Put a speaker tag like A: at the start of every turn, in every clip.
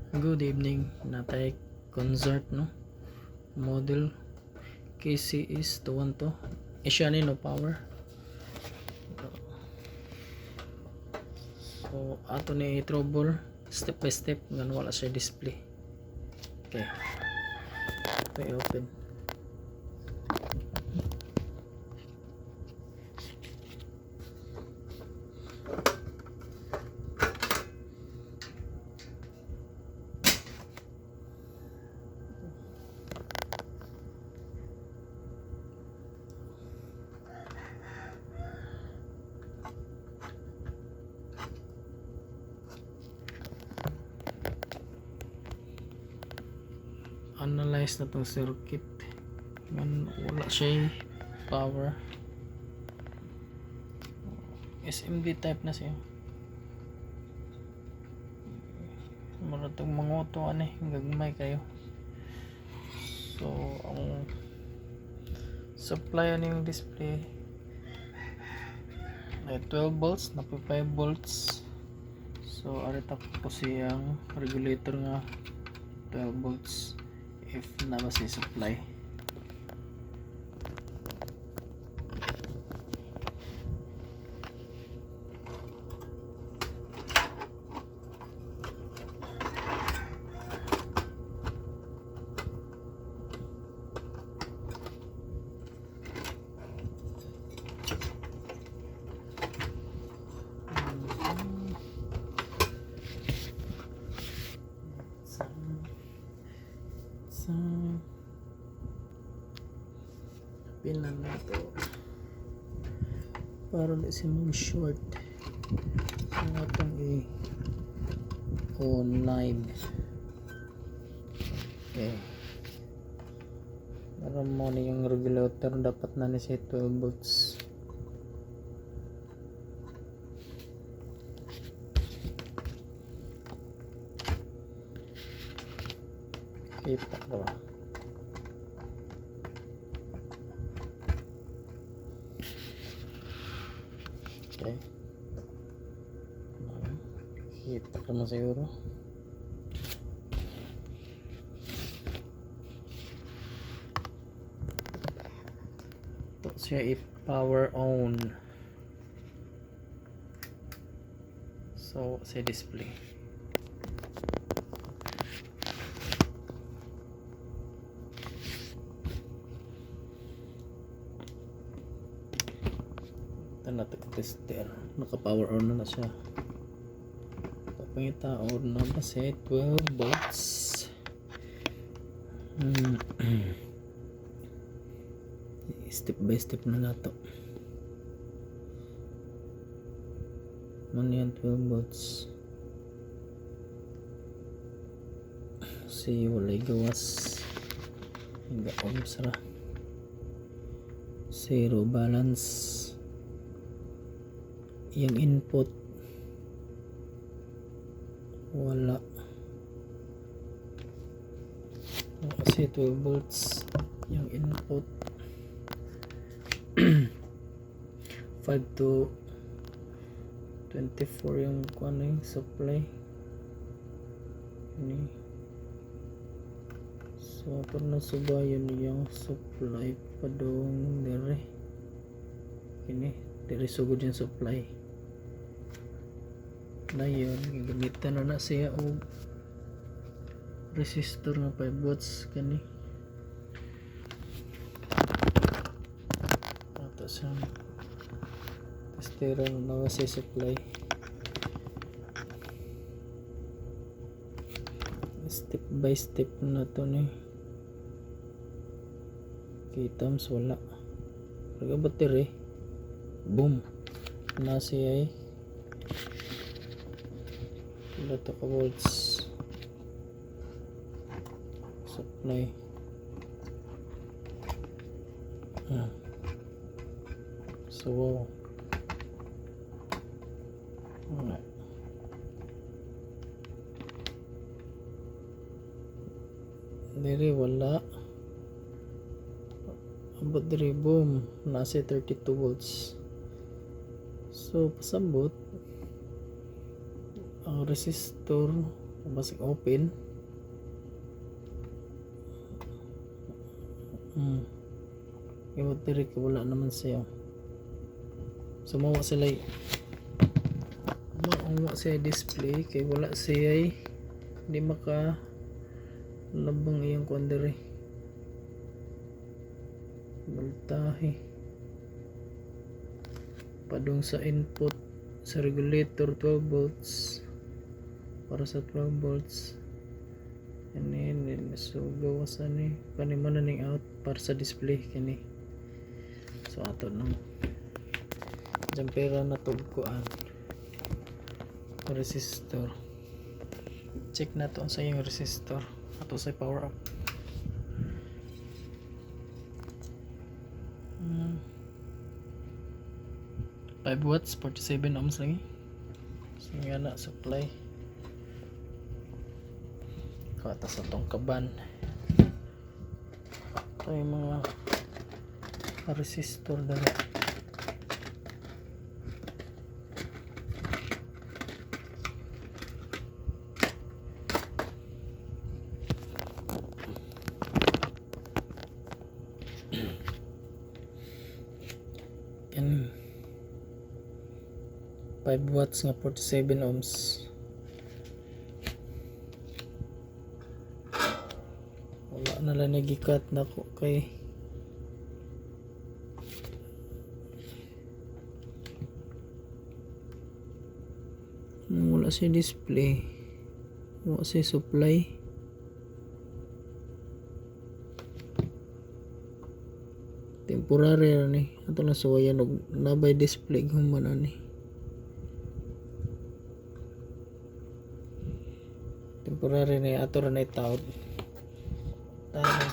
A: Good evening. Natay concert no. Model KC is 212. Siya ni no power. So ato ni trouble step by step ngan wala siya display. Okay. Okay, open. Analyze na tong circuit man wala siya power. SMD type na siya. Maratong manguto ani gagmay kayo. So ang supply ani yung display ay 12 volts na 5 volts. So arita po siyang regulator nga 12 volts if na ba si supply. So pinan na to para di siya mag-short. So atong i-online. Okay, naroon mo na yung regulator, dapat na ni siya 12 volts. Kita ko ba? Okay. Kita ko na siguro. Ito siya i-power on. So, sa display. Tester naka-power on na siya. Papangita on na ba siya 12 volts. Step by step na nato. Ano yan 12 volts. Si walay gawas. Hingga ohms ra. Zero balance. Yung input wala kasi 12 volts yung input. 5 to 24 yung ano yung supply ini. So pag nasubayan yung supply padong dire ini dire sugod yung supply na yun, gamitan na siya o resistor nga 5 volts kani ato sa testero na siya supply. Step by step na to ni kitams wala pag battery boom na siya ito ka volts supply. So wow. Diri wala abot diri boom nasa 32 volts. So pasabot ang resistor Basta open. Yung battery ko wala naman siya. So mawa sila siya display kay wala siya hindi maka labang iyang kuandere voltahe padung sa input sa regulator 12 volts para sa 12 volts and then so gawasan ni kanimo na ning out para sa display kini. So ato nang jampera na tugkuan resistor. Check na to sa yung resistor ato sa power up. 5 watts 47 ohms lagi. So nga na supply kata sa tong kaban. Ito yung mga resistor dali. Yan 5 watts nga 47 ohms. Wala na lang nagikat na ko kay wala siya display, wala siya supply. Temporary na ni ato na suwayan og nabay display human ani. Temporary ni ato ra na itaod tayo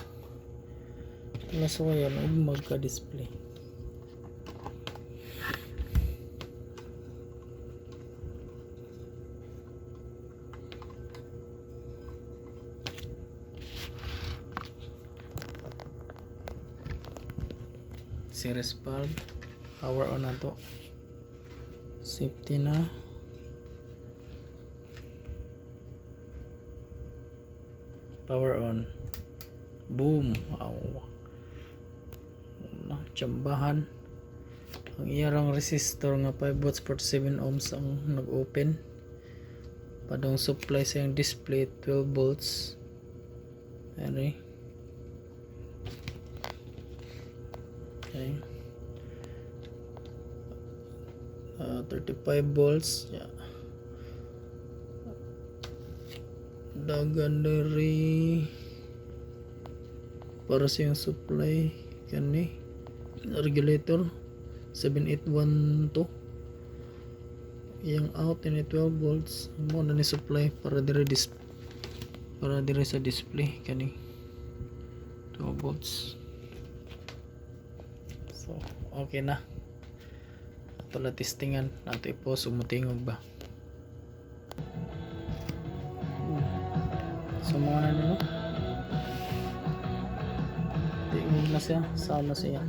A: na suwayan og magka display. Series bulb power on na to, safety na, power on, boom. Wow, na tsambahan ang iyarang resistor nga 5 watts 47 ohms ang nag-open padong supply sa yung display 12 volts. Ano okay. 35 volts yeah. Dagan dari para sa yung supply kani regulator 7812 yung out ini 12 volts mo na ni supply para dire sa display kani 12 volts. So, okay na. Ito na testingan. Nato ipo sumutingog ba. So, mga ano. Tingog na siya. Sala siya.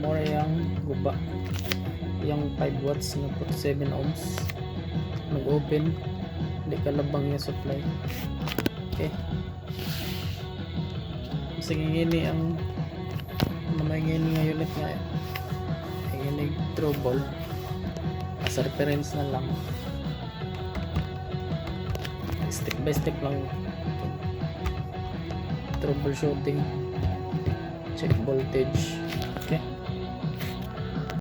A: More yung guba. Yung 5 watts na 47 ohms. Nag-open. Hindi kalabang yung supply. Okay. Sige ngini ang may ngini nga unit nga ngini trouble as reference na lang, step by step lang troubleshooting, check voltage. Okay.